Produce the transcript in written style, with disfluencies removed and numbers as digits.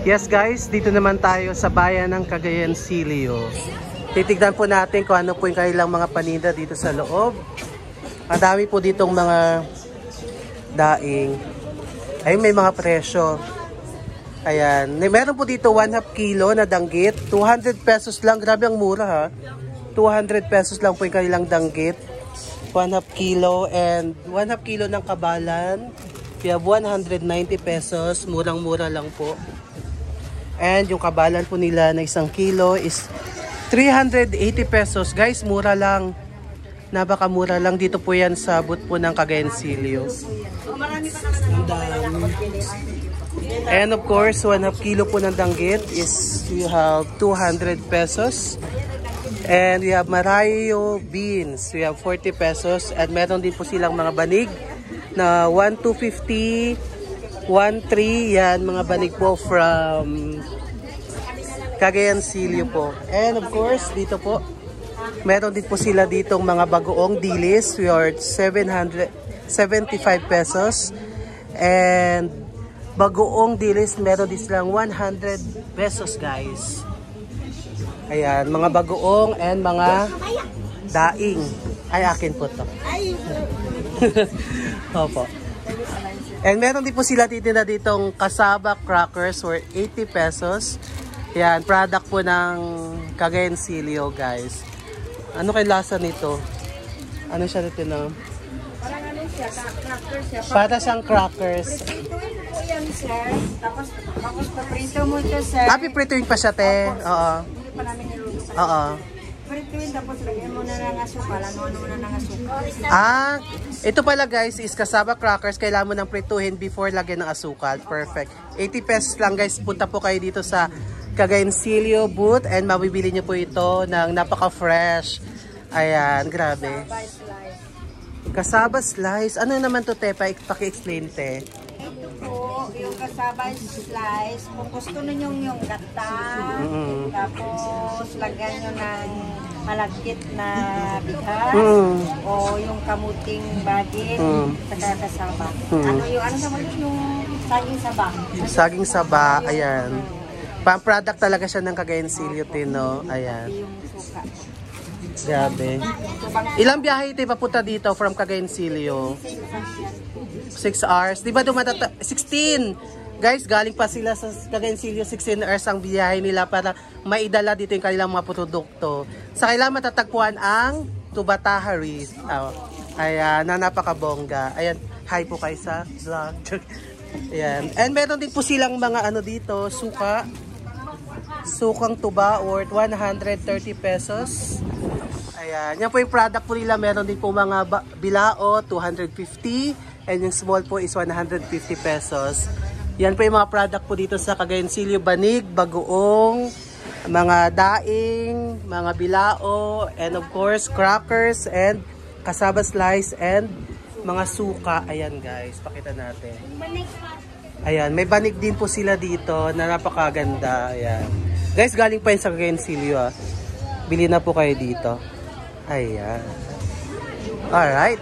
Yes guys, dito naman tayo sa bayan ng Cagayan Silio. Titignan po natin kung ano po yung kanilang mga paninda dito sa loob. Ang dami po ditong mga daing. Ayun, may mga presyo. Ayan, meron po dito 1/2 kilo na danggit. 200 pesos lang, grabe ang mura ha. 200 pesos lang po yung kanilang danggit. 1/2 kilo and 1/2 kilo ng kabalan. We have 190 pesos, murang-mura lang po. And yung kabalan po nila na 1 kilo is 380 pesos. Guys, mura lang. Napakamura lang. Dito po yan sa booth po ng Cagayan Silio. And of course, 1/2 kilo po ng danggit is you have 200 pesos. And we have Marayo beans. We have 40 pesos. And meron din po silang mga banig na 1,250, 1,300. Yan, mga banig po from Cagayan Silio po. And of course, dito po, meron din po sila ditong mga bagoong dilis. We are 775 pesos. And bagoong dilis, meron din silang 100 pesos guys. Ayan, mga bagoong and mga daing. Ay, akin po to. Opo. And meron din po sila titinda ditong kasaba crackers for 80 pesos. Yan, product po ng Cagayan Silio guys. Ano kay lasa nito? Ano siya dito na? Parang ano siya, crackers siya. Para siyang crackers. Prituin mo yan, sir. Tapos paprito mo ito, sir. Prituin pa siya, te. Oo. Hindi pa namin niluto. Oo. Prituin, tapos lagyan mo na ng asukal. Ano na ng asukal. Ito pala guys is kasaba crackers. Kailangan mo ng prituhin before lagyan ng asukal. Perfect. 80 pesos lang guys. Punta po kayo dito sa Cagayan Silio booth and mabibili niyo po ito ng napaka-fresh. Ayan, grabe. Kasaba slice. Ano naman to, te? Paki-explain, te. Ito po, yung kasaba slice. Kung gusto ninyo yung gata, tapos lagyan nyo ng malagkit na bigas, o yung kamuting bagit, saka kasaba. Ano sa mga yung saging saba? Saging saba, ayan. Pang-product talaga siya ng Cagayan Silio, Tino. Ayan. Grabe. Ilang biyahe ito papunta dito from Cagayan Silio? 6 hours. Di ba 16? Guys, galing pa sila sa Cagayan Silio. 16 hours ang biyahe nila para maidala dito yung kanilang mga produkto. Sa kailangan matatagpuan ang Tubatahari. Ayan, na napakabongga. Ayan, hi po kayo sa vlog. Ayan. And meron din po silang mga ano dito, suka. Sukang tuba worth 130 pesos. Ayan. Yan po yung product po nila. Meron din po mga bilao, 250. And yung small po is 150 pesos. Yan po yung mga product po dito sa Cagayan Silio. Banig, bagoong, mga daing, mga bilao, and of course, crackers, and kasaba slice, and mga suka. Ayan guys, pakita natin. Ayan, may banig din po sila dito na napakaganda. Ayan. Guys, galing pa yun sa Cagayan Silio. Bili na po kayo dito. Ayan. Alright.